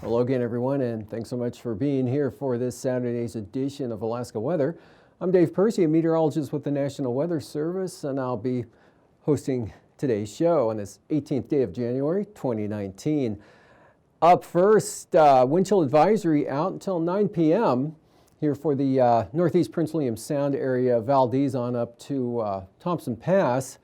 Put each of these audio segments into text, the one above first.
Hello again, everyone, and thanks so much for being here for this Saturday's edition of Alaska Weather. I'm Dave Percy, a meteorologist with the National Weather Service, and I'll be hosting today's show on this 18th day of January 2019. Up first, wind chill advisory out until 9 p.m. here for the northeast Prince William Sound area, Valdez on up to Thompson Pass.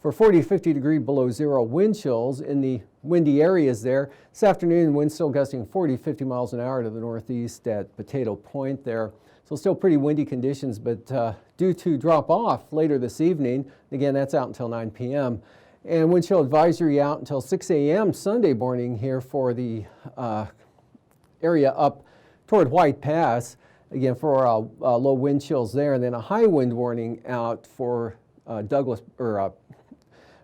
For 40 to 50 degree below zero wind chills in the windy areas there. This afternoon, winds still gusting 40 to 50 miles an hour to the northeast at Potato Point there. So still pretty windy conditions, but due to drop off later this evening. Again, that's out until 9 p.m. And wind chill advisory out until 6 a.m. Sunday morning here for the area up toward White Pass. Again, for low wind chills there, and then a high wind warning out for Douglas or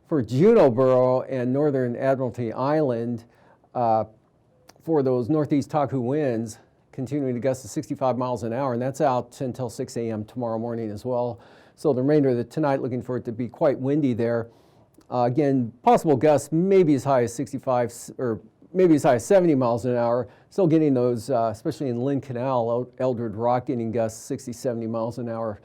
for Junoboro and northern Admiralty Island for those northeast Taku winds continuing to gust to 65 miles an hour, and that's out until 6 a.m. tomorrow morning as well. So the remainder of the tonight, looking for it to be quite windy there. Again, possible gusts maybe as high as 65 or maybe as high as 70 miles an hour. Still getting those, especially in Lynn Canal, Eldred Rock, getting gusts 60, 70 miles an hour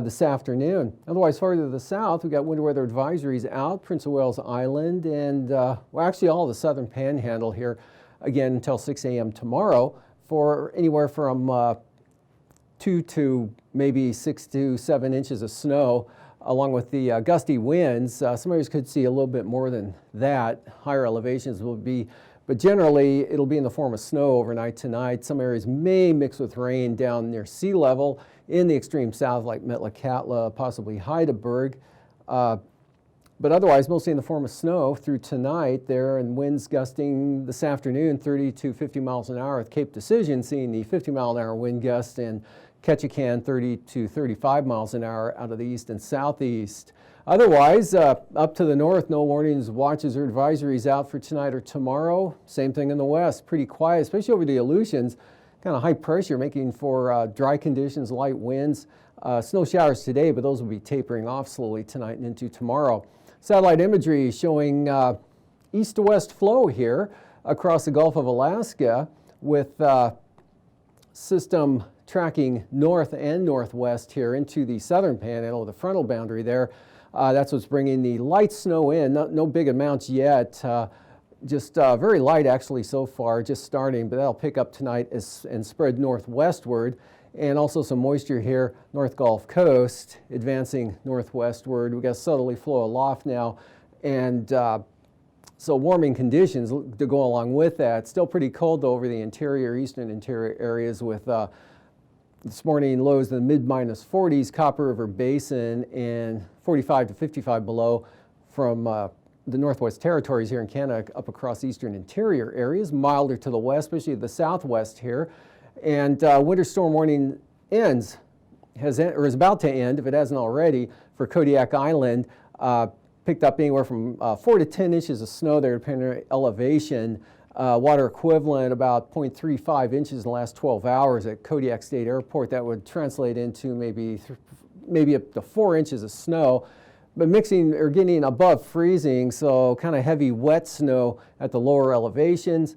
this afternoon. Otherwise, farther to the south, we've got winter weather advisories out, Prince of Wales Island, and well, actually all the southern panhandle here, again, until 6 a.m. tomorrow for anywhere from 2 to maybe 6 to 7 inches of snow, along with the gusty winds. Some areas could see a little bit more than that. Higher elevations will be, but generally it'll be in the form of snow overnight tonight. Some areas may mix with rain down near sea level in the extreme south, like Metlakatla, possibly Heidelberg. But otherwise, mostly in the form of snow through tonight there, and winds gusting this afternoon 30 to 50 miles an hour, with Cape Decision seeing the 50 mile an hour wind gust, and Ketchikan 30 to 35 miles an hour out of the east and southeast. Otherwise, up to the north, no warnings, watches, or advisories out for tonight or tomorrow. Same thing in the west, pretty quiet, especially over the Aleutians. Kind of high pressure making for dry conditions, light winds. Snow showers today, but those will be tapering off slowly tonight and into tomorrow. Satellite imagery showing east to west flow here across the Gulf of Alaska, with system tracking north and northwest here into the southern panhandle, the frontal boundary there. That's what's bringing the light snow in, no big amounts yet. Just very light actually so far, just starting, but that'll pick up tonight and spread northwestward. And also some moisture here, North Gulf Coast, advancing northwestward. We've got a southerly flow aloft now, and so warming conditions to go along with that. Still pretty cold though over the interior, eastern interior areas, with this morning lows in the mid-minus 40s, Copper River Basin, and 45 to 55 below from the Northwest Territories here in Canada up across eastern interior areas. Milder to the west, especially the southwest here. And winter storm warning is about to end, if it hasn't already, for Kodiak Island. Picked up anywhere from 4 to 10 inches of snow there, depending on elevation. Water equivalent about 0.35 inches in the last 12 hours at Kodiak State Airport. That would translate into maybe up to 4 inches of snow, but mixing or getting above freezing, so kind of heavy wet snow at the lower elevations.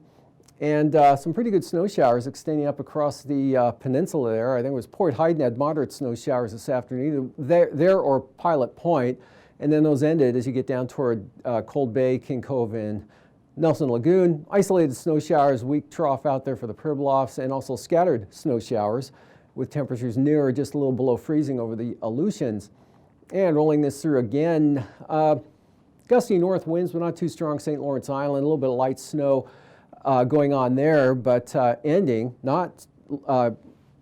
And some pretty good snow showers extending up across the peninsula there. I think it was Port Hayden had moderate snow showers this afternoon, there or Pilot Point. And then those ended as you get down toward Cold Bay, King Cove, and Nelson Lagoon. Isolated snow showers, weak trough out there for the Pribilofs, and also scattered snow showers with temperatures near or just a little below freezing over the Aleutians. And rolling this through again, gusty north winds, but not too strong. St. Lawrence Island, a little bit of light snow going on there, but ending, not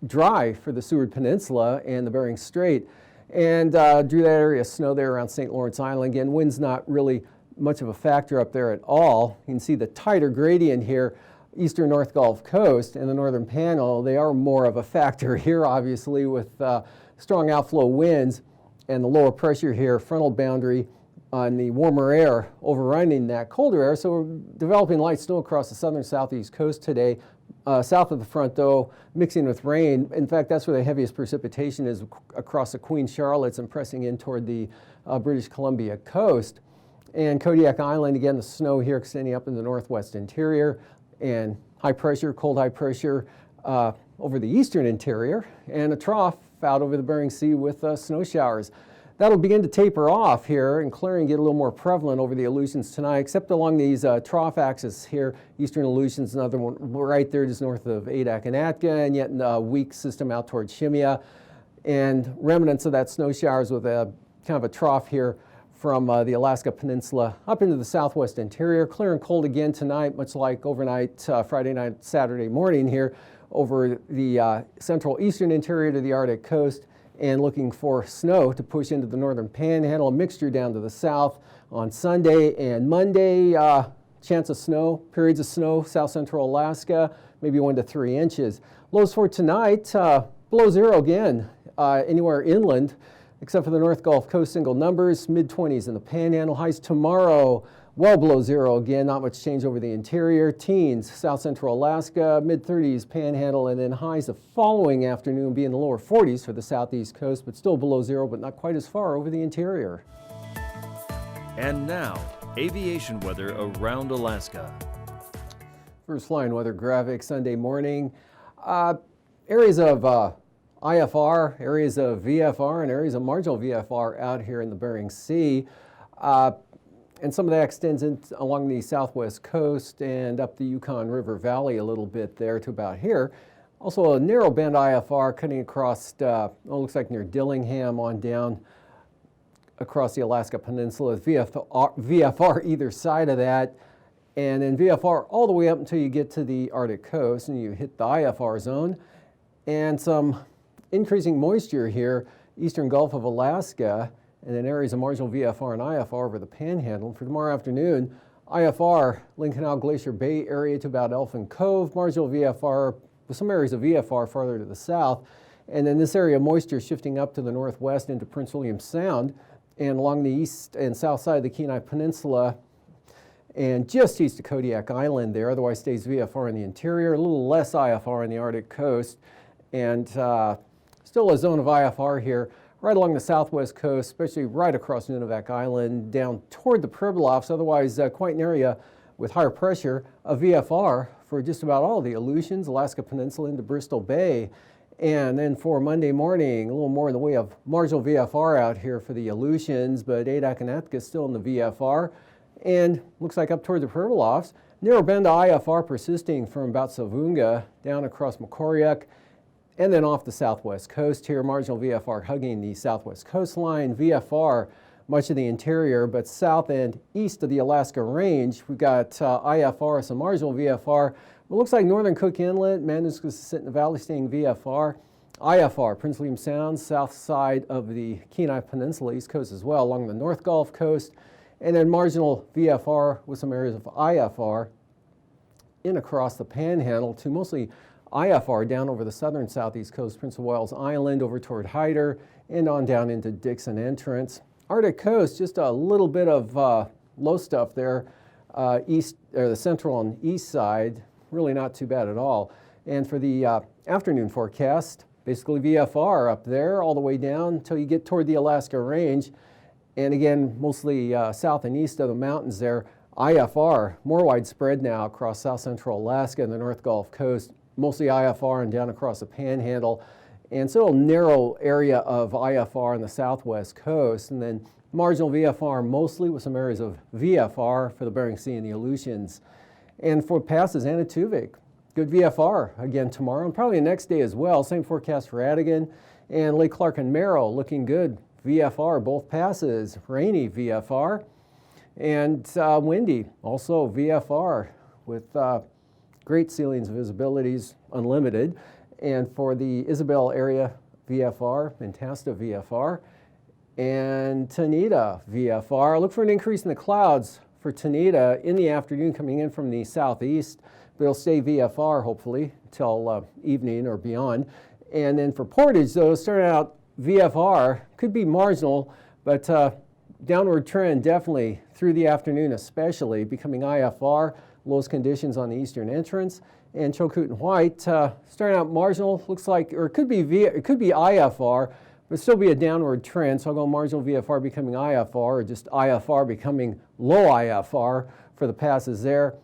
dry for the Seward Peninsula and the Bering Strait. And drew that area of snow there around St. Lawrence Island. Again, wind's not really much of a factor up there at all. You can see the tighter gradient here eastern North Gulf Coast and the northern panel, they are more of a factor here, obviously, with strong outflow winds and the lower pressure here, frontal boundary on the warmer air overrunning that colder air. So we're developing light snow across the southern southeast coast today. South of the front, though, mixing with rain. In fact, that's where the heaviest precipitation is, across the Queen Charlottes and pressing in toward the British Columbia coast. And Kodiak Island, again, the snow here extending up in the northwest interior, and high pressure, cold high pressure over the eastern interior, and a trough out over the Bering Sea with snow showers. That'll begin to taper off here and clearing, get a little more prevalent over the Aleutians tonight, except along these trough axis here. Eastern Aleutians, another one right there just north of Adak and Atka, and yet a weak system out toward Shimia. And remnants of that snow showers with a kind of a trough here from the Alaska Peninsula up into the southwest interior. Clear and cold again tonight, much like overnight, Friday night, Saturday morning here over the central eastern interior to the Arctic coast, and looking for snow to push into the northern panhandle, a mixture down to the south on Sunday and Monday. Chance of snow, periods of snow, south central Alaska, maybe 1 to 3 inches. Lows for tonight, below zero again, anywhere inland, except for the North Gulf Coast, single numbers, mid-20s in the panhandle. Highs tomorrow, well below zero again, not much change over the interior. Teens, south central Alaska, mid-30s panhandle, and then highs the following afternoon be in the lower 40s for the southeast coast, but still below zero, but not quite as far over the interior. And now, aviation weather around Alaska. First flying weather graphic Sunday morning. Areas of IFR, areas of VFR, and areas of marginal VFR out here in the Bering Sea. And some of that extends along the southwest coast and up the Yukon River Valley a little bit there to about here. Also a narrow band IFR cutting across, looks like near Dillingham on down across the Alaska Peninsula. VFR either side of that, and then VFR all the way up until you get to the Arctic coast and you hit the IFR zone. And some increasing moisture here, eastern Gulf of Alaska, and then areas of marginal VFR and IFR over the panhandle. For tomorrow afternoon, IFR, Lincoln Isle Glacier Bay area to about Elfin Cove, marginal VFR with some areas of VFR farther to the south, and then this area of moisture shifting up to the northwest into Prince William Sound and along the east and south side of the Kenai Peninsula and just east of Kodiak Island there. Otherwise stays VFR in the interior, a little less IFR on the Arctic coast, and still a zone of IFR here right along the southwest coast, especially right across Nunivak Island, down toward the Pribilofs, otherwise quite an area with higher pressure of VFR for just about all the Aleutians, Alaska Peninsula into Bristol Bay. And then for Monday morning, a little more in the way of marginal VFR out here for the Aleutians, but Adak and Atka still in the VFR. And looks like up toward the Pribilofs, narrow band to IFR persisting from about Savunga down across Makoriak, and then off the southwest coast here, marginal VFR hugging the southwest coastline, VFR much of the interior, but south and east of the Alaska Range, we've got IFR, some marginal VFR. It looks like northern Cook Inlet, Madawaska Valley staying VFR. IFR, Prince William Sound, south side of the Kenai Peninsula, east coast as well, along the North Gulf Coast, and then marginal VFR with some areas of IFR in across the Panhandle to mostly IFR down over the southern southeast coast, Prince of Wales Island over toward Hyder and on down into Dixon Entrance. Arctic coast, just a little bit of low stuff there, east or the central and east side, really not too bad at all. And for the afternoon forecast, basically VFR up there all the way down until you get toward the Alaska Range. And again, mostly south and east of the mountains there, IFR, more widespread now across south central Alaska and the North Gulf Coast. Mostly IFR and down across the Panhandle, and so a narrow area of IFR on the southwest coast, and then marginal VFR mostly with some areas of VFR for the Bering Sea and the Aleutians. And for passes, Anaktuvik, good VFR again tomorrow and probably the next day as well. Same forecast for Adigan and Lake Clark and Merrill looking good. VFR, both passes, rainy VFR, and windy, also VFR with great ceilings visibilities, unlimited. And for the Isabel area, VFR, Mentasta VFR, and Tanita VFR. Look for an increase in the clouds for Tanita in the afternoon coming in from the southeast, but it'll stay VFR hopefully till evening or beyond. And then for portage, though, starting out VFR, could be marginal, but downward trend definitely through the afternoon especially, becoming IFR, lowest conditions on the eastern entrance. And Chilkoot and White, starting out marginal, looks like, or it could be IFR, but still be a downward trend. So I'll go marginal VFR becoming IFR, or just IFR becoming low IFR for the passes there.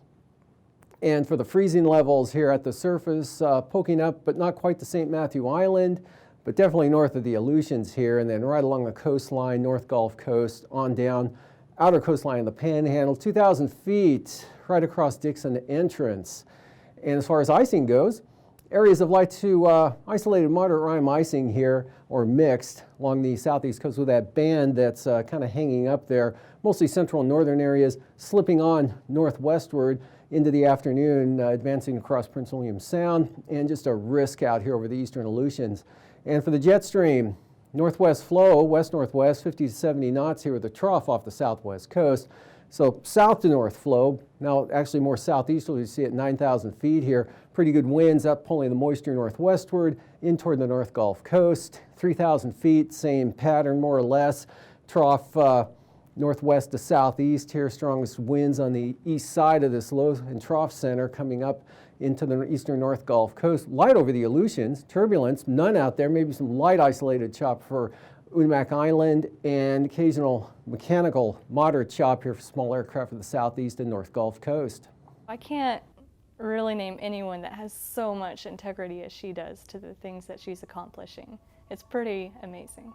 And for the freezing levels here at the surface, poking up, but not quite to St. Matthew Island, but definitely north of the Aleutians here, and then right along the coastline, North Gulf Coast, on down, outer coastline of the Panhandle, 2,000 feet right across Dixon Entrance. And as far as icing goes, areas of light to isolated moderate rime icing here, or mixed, along the southeast coast with that band that's kind of hanging up there, mostly central and northern areas, slipping on northwestward into the afternoon, advancing across Prince William Sound, and just a risk out here over the eastern Aleutians. And for the jet stream, northwest flow, west-northwest, 50 to 70 knots here with a trough off the southwest coast. So south to north flow, now actually more southeasterly, you see at 9,000 feet here. Pretty good winds up pulling the moisture northwestward in toward the North Gulf Coast. 3,000 feet, same pattern more or less. Trough northwest to southeast here, strongest winds on the east side of this low and trough center coming up into the eastern North Gulf Coast. Light over the Aleutians, turbulence, none out there, maybe some light isolated chop for Unimak Island, and occasional mechanical moderate chop here for small aircraft for the southeast and North Gulf Coast. I can't really name anyone that has so much integrity as she does to the things that she's accomplishing. It's pretty amazing.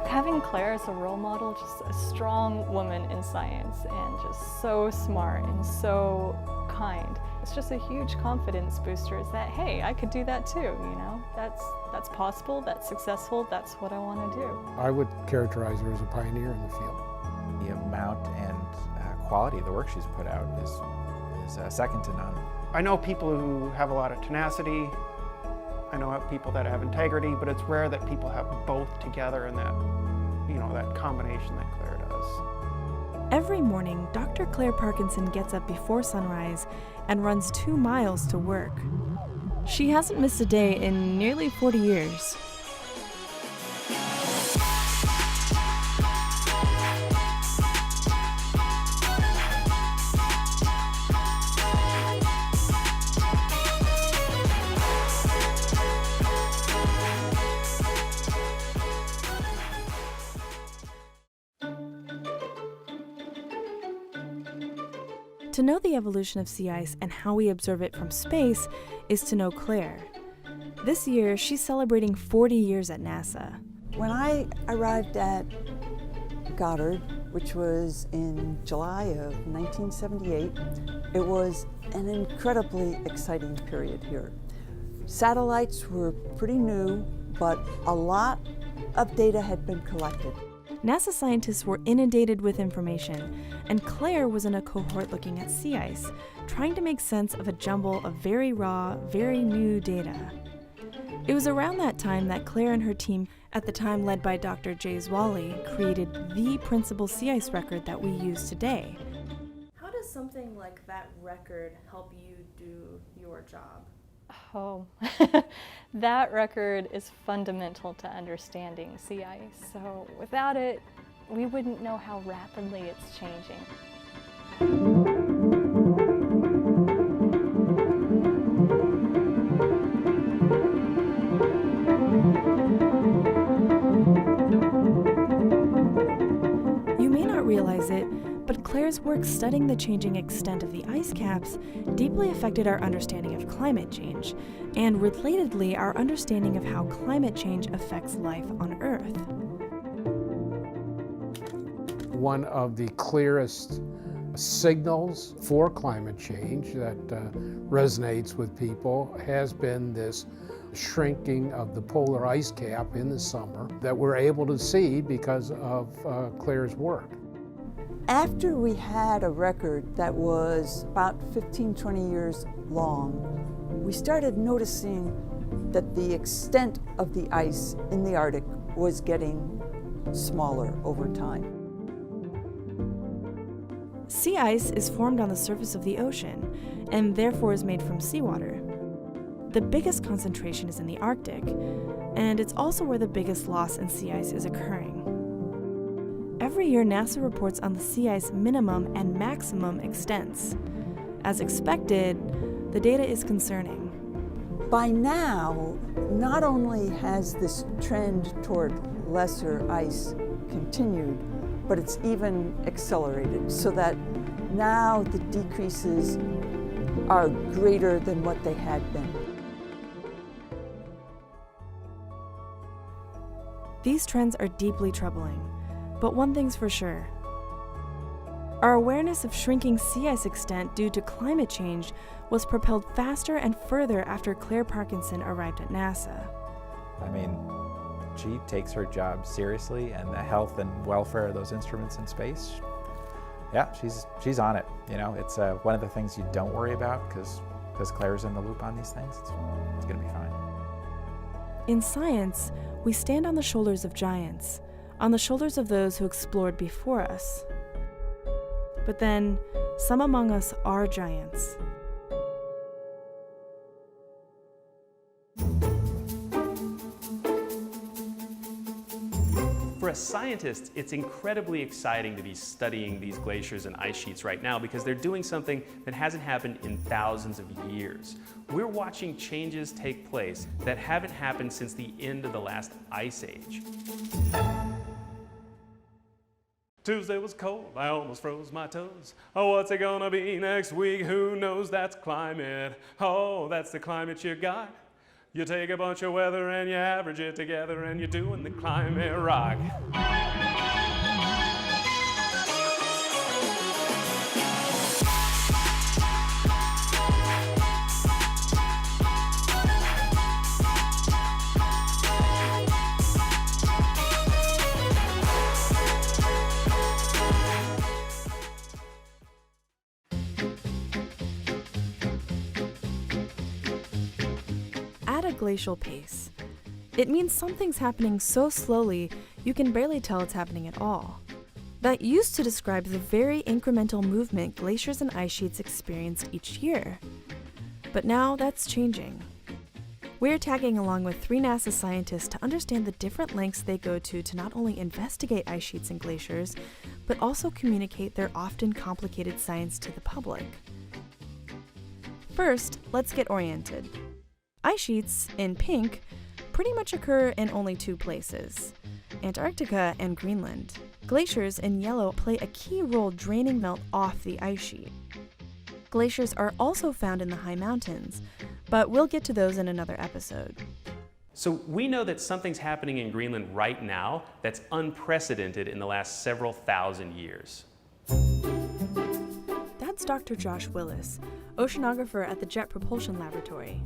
Having Claire as a role model, just a strong woman in science and just so smart and so kind. It's just a huge confidence booster. Is that, hey, I could do that too, you know? That's possible, that's successful, that's what I want to do. I would characterize her as a pioneer in the field. The amount and quality of the work she's put out is second to none. I know people who have a lot of tenacity. I know people that have integrity, but it's rare that people have both together in that, that combination that Claire does. Every morning, Dr. Claire Parkinson gets up before sunrise and runs 2 miles to work. She hasn't missed a day in nearly 40 years. To know the evolution of sea ice and how we observe it from space is to know Claire. This year, she's celebrating 40 years at NASA. When I arrived at Goddard, which was in July of 1978, it was an incredibly exciting period here. Satellites were pretty new, but a lot of data had been collected. NASA scientists were inundated with information, and Claire was in a cohort looking at sea ice, trying to make sense of a jumble of very raw, very new data. It was around that time that Claire and her team, at the time led by Dr. Jays Wally, created the principal sea ice record that we use today. How does something like that record help you do your job? Oh, that record is fundamental to understanding sea ice. So without it, we wouldn't know how rapidly it's changing. You may not realize it, but Claire's work studying the changing extent of the ice caps deeply affected our understanding of climate change, and relatedly, our understanding of how climate change affects life on Earth. One of the clearest signals for climate change that resonates with people has been this shrinking of the polar ice cap in the summer that we're able to see because of Claire's work. After we had a record that was about 15, 20 years long, we started noticing that the extent of the ice in the Arctic was getting smaller over time. Sea ice is formed on the surface of the ocean and therefore is made from seawater. The biggest concentration is in the Arctic, and it's also where the biggest loss in sea ice is occurring. Every year, NASA reports on the sea ice minimum and maximum extents. As expected, the data is concerning. By now, not only has this trend toward lesser ice continued, but it's even accelerated, so that now the decreases are greater than what they had been. These trends are deeply troubling, but one thing's for sure. Our awareness of shrinking sea ice extent due to climate change was propelled faster and further after Claire Parkinson arrived at NASA. I mean, she takes her job seriously, and the health and welfare of those instruments in space, yeah, she's on it. You know, it's one of the things you don't worry about because Claire's in the loop on these things. It's going to be fine. In science, we stand on the shoulders of giants, on the shoulders of those who explored before us. But then, some among us are giants. For a scientist, it's incredibly exciting to be studying these glaciers and ice sheets right now because they're doing something that hasn't happened in thousands of years. We're watching changes take place that haven't happened since the end of the last ice age. Tuesday was cold, I almost froze my toes. Oh, what's it gonna be next week? Who knows? That's climate. Oh, that's the climate you got. You take a bunch of weather and you average it together and you're doing the climate rock. At a glacial pace, it means something's happening so slowly you can barely tell it's happening at all. That used to describe the very incremental movement glaciers and ice sheets experienced each year. But now that's changing. We're tagging along with 3 NASA scientists to understand the different lengths they go to not only investigate ice sheets and glaciers, but also communicate their often complicated science to the public. First, let's get oriented. Ice sheets, in pink, pretty much occur in only 2 places, Antarctica and Greenland. Glaciers, in yellow, play a key role draining melt off the ice sheet. Glaciers are also found in the high mountains, but we'll get to those in another episode. So we know that something's happening in Greenland right now that's unprecedented in the last several thousand years. That's Dr. Josh Willis, oceanographer at the Jet Propulsion Laboratory.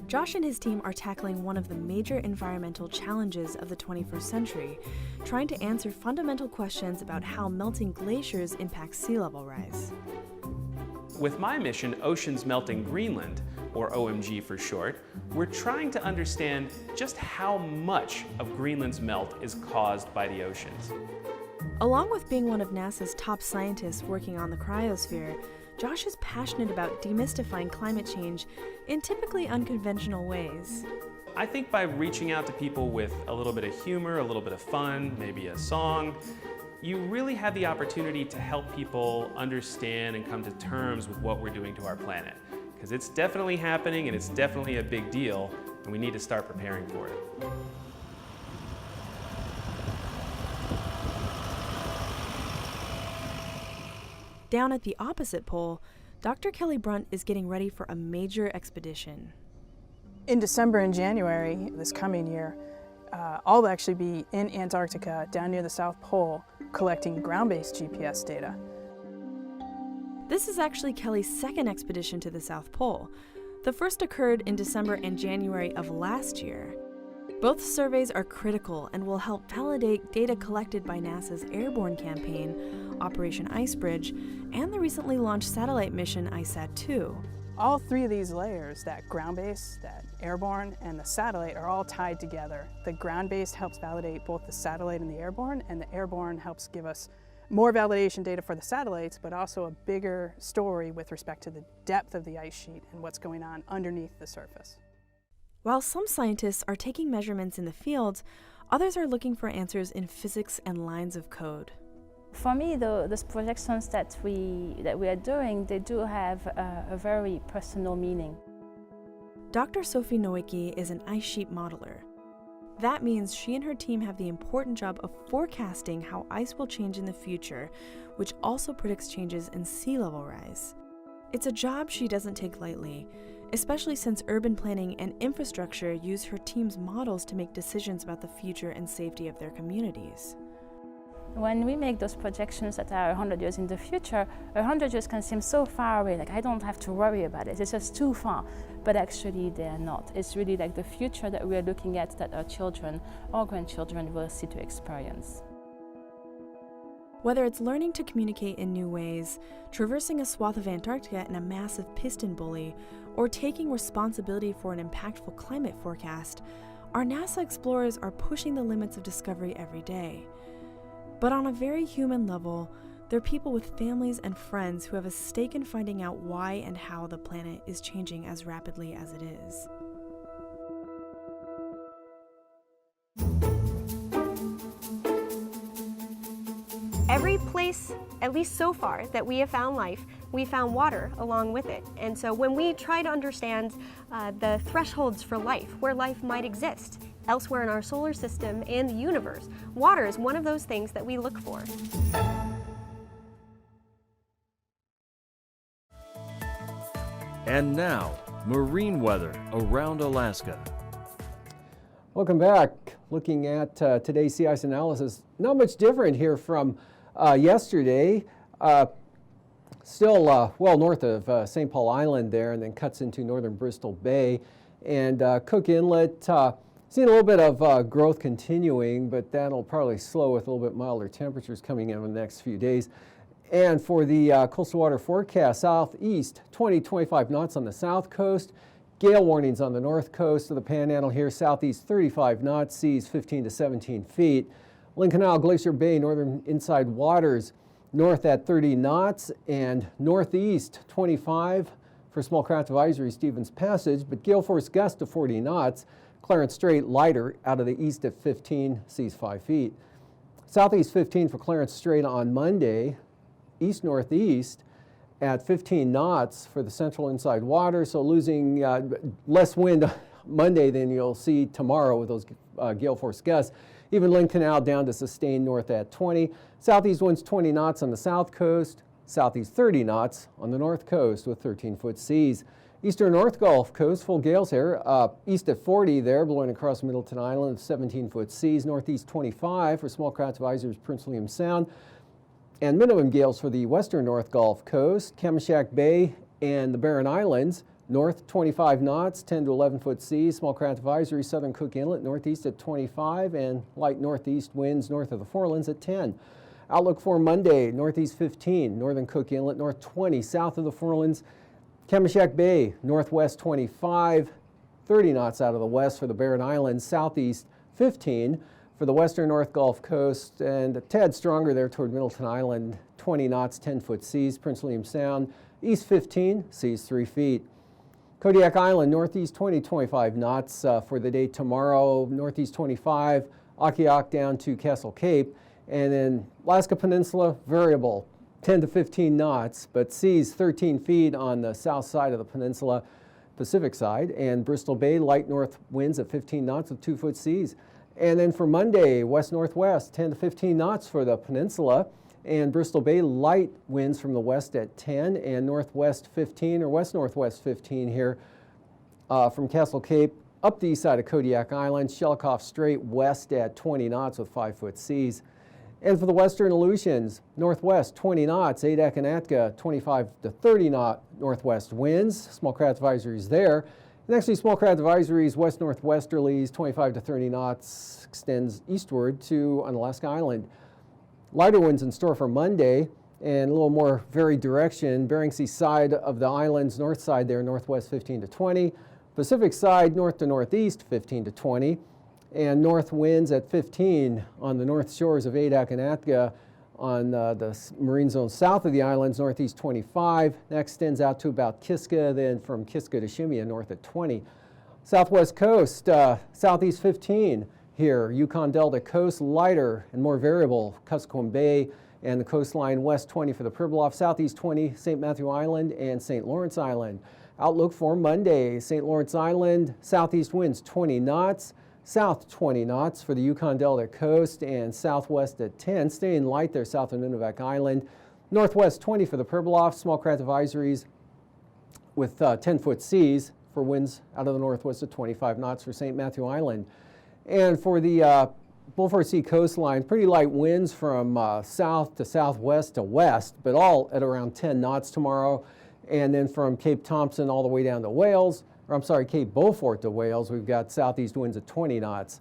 Josh and his team are tackling one of the major environmental challenges of the 21st century, trying to answer fundamental questions about how melting glaciers impact sea level rise. With my mission, Oceans Melting Greenland, or OMG for short, we're trying to understand just how much of Greenland's melt is caused by the oceans. Along with being one of NASA's top scientists working on the cryosphere, Josh is passionate about demystifying climate change in typically unconventional ways. I think by reaching out to people with a little bit of humor, a little bit of fun, maybe a song, you really have the opportunity to help people understand and come to terms with what we're doing to our planet. Because it's definitely happening and it's definitely a big deal, and we need to start preparing for it. Down at the opposite pole, Dr. Kelly Brunt is getting ready for a major expedition. In December and January this coming year, I'll actually be in Antarctica down near the South Pole collecting ground-based GPS data. This is actually Kelly's second expedition to the South Pole. The first occurred in December and January of last year. Both surveys are critical and will help validate data collected by NASA's airborne campaign, Operation Icebridge, and the recently launched satellite mission ISAT-2. All three of these layers, that ground-based, that airborne, and the satellite, are all tied together. The ground-based helps validate both the satellite and the the airborne helps give us more validation data for the satellites, but also a bigger story with respect to the depth of the ice sheet and what's going on underneath the surface. While some scientists are taking measurements in the field, others are looking for answers in physics and lines of code. For me, those projections that we are doing, they do have a very personal meaning. Dr. Sophie Nowicki is an ice sheet modeler. That means she and her team have the important job of forecasting how ice will change in the future, which also predicts changes in sea level rise. It's a job she doesn't take lightly, especially since urban planning and infrastructure use her team's models to make decisions about the future and safety of their communities. When we make those projections that are 100 years in the future, 100 years can seem so far away, like I don't have to worry about it, it's just too far. But actually they are not. It's really like the future that we are looking at, that our children or grandchildren will see to experience. Whether it's learning to communicate in new ways, traversing a swath of Antarctica in a massive piston bully, or taking responsibility for an impactful climate forecast, our NASA explorers are pushing the limits of discovery every day. But on a very human level, they're people with families and friends who have a stake in finding out why and how the planet is changing as rapidly as it is. Every place, at least so far, that we have found life, we found water along with it. And so when we try to understand the thresholds for life, where life might exist elsewhere in our solar system and the universe, water is one of those things that we look for. And now, marine weather around Alaska. Welcome back. Looking at today's sea ice analysis, not much different here from yesterday. Still well north of St. Paul Island there, and then cuts into northern Bristol Bay. And Cook Inlet, seeing a little bit of growth continuing, but that'll probably slow with a little bit milder temperatures coming in over the next few days. And for the coastal water forecast, southeast 20-25 knots on the south coast. Gale warnings on the north coast of the Panhandle here, southeast 35 knots, seas 15 to 17 feet. Lynn Canal, Glacier Bay, northern inside waters, north at 30 knots, and northeast 25 for small craft advisory, Stevens Passage, but gale force gust to 40 knots. Clarence Strait lighter out of the east at 15, seas 5 feet. Southeast 15 for Clarence Strait on Monday, east-northeast at 15 knots for the central inside water, so losing less wind Monday than you'll see tomorrow with those gale force gusts. Even Lynn Canal down to sustained north at 20. Southeast winds 20 knots on the south coast, southeast 30 knots on the north coast with 13-foot seas. Eastern North Gulf Coast, full gales here, east at 40 there, blowing across Middleton Island, 17-foot seas, northeast 25 for small craft advisories, Prince William Sound. And minimum gales for the western North Gulf Coast, Kamishak Bay and the Barren Islands, north 25 knots, 10 to 11-foot seas, small craft advisory, southern Cook Inlet, northeast at 25, and light northeast winds north of the Forelands at 10. Outlook for Monday, northeast 15, northern Cook Inlet, north 20, south of the Forelands, Kamishak Bay, northwest 25, 30 knots out of the west for the Barren Islands, southeast 15, for the western North Gulf Coast, and a tad stronger there toward Middleton Island, 20 knots, 10-foot seas, Prince William Sound, east 15, seas 3 feet. Kodiak Island, northeast 20-25 knots for the day tomorrow, northeast 25, Akiak down to Castle Cape, and then Alaska Peninsula, variable, 10 to 15 knots, but seas 13 feet on the south side of the peninsula, Pacific side, and Bristol Bay, light north winds at 15 knots with 2-foot seas. And then for Monday, west-northwest, 10 to 15 knots for the peninsula, and Bristol Bay, light winds from the west at 10, and northwest 15 or west-northwest 15 here from Castle Cape up the east side of Kodiak Island, Shelikof Strait west at 20 knots with 5-foot seas. And for the western Aleutians, northwest 20 knots, Adak and Atka 25 to 30 knot northwest winds, small craft advisories there. Next, small craft advisories, west-northwesterlies, 25 to 30 knots, extends eastward to Unalaska Island. Lighter winds in store for Monday, and a little more varied direction. Bering Sea side of the islands, north side there, northwest 15 to 20. Pacific side, north to northeast, 15 to 20. And north winds at 15 on the north shores of Adak and Atka. On the marine zone south of the islands, northeast 25. That extends out to about Kiska, then from Kiska to Shimia, north at 20. Southwest coast, southeast 15 here. Yukon Delta coast, lighter and more variable. Kuskokwim Bay and the coastline west 20 for the Pribilof, southeast 20, St. Matthew Island and St. Lawrence Island. Outlook for Monday, St. Lawrence Island, southeast winds 20 knots. South 20 knots for the Yukon Delta coast and southwest at 10, staying light there south of Nunivak Island. Northwest 20 for the Pribilof, small craft advisories with 10-foot seas for winds out of the northwest at 25 knots for St. Matthew Island. And for the Beaufort Sea coastline, pretty light winds from south to southwest to west, but all at around 10 knots tomorrow. And then from Cape Thompson all the way down to Wales, or I'm sorry, Cape Beaufort to Wales, we've got southeast winds at 20 knots.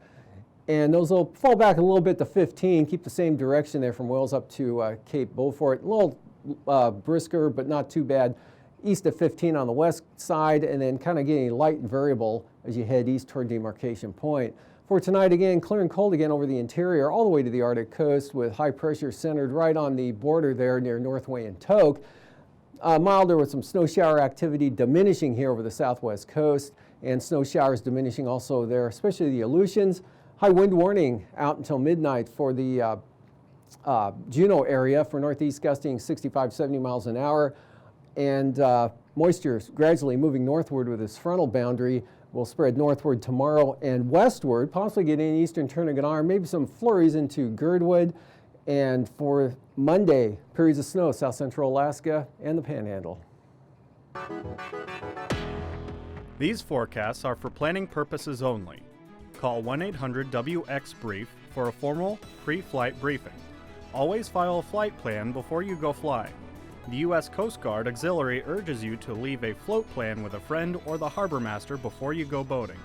And those will fall back a little bit to 15, keep the same direction there from Wales up to Cape Beaufort. A little brisker, but not too bad. East of 15 on the west side, and then kind of getting light and variable as you head east toward Demarcation Point. For tonight, again, clear and cold again over the interior, all the way to the Arctic coast, with high pressure centered right on the border there near Northway and Tok. Milder with some snow shower activity diminishing here over the southwest coast, and snow showers diminishing also there, especially the Aleutians. High wind warning out until midnight for the Juneau area for northeast gusting 65, 70 miles an hour. And moisture gradually moving northward with this frontal boundary will spread northward tomorrow and westward, possibly getting eastern Turnagain, maybe some flurries into Girdwood. And for Monday, periods of snow, south central Alaska and the Panhandle. These forecasts are for planning purposes only. Call 1-800-WX-BRIEF for a formal pre-flight briefing. Always file a flight plan before you go flying. The U.S. Coast Guard Auxiliary urges you to leave a float plan with a friend or the harbor master before you go boating.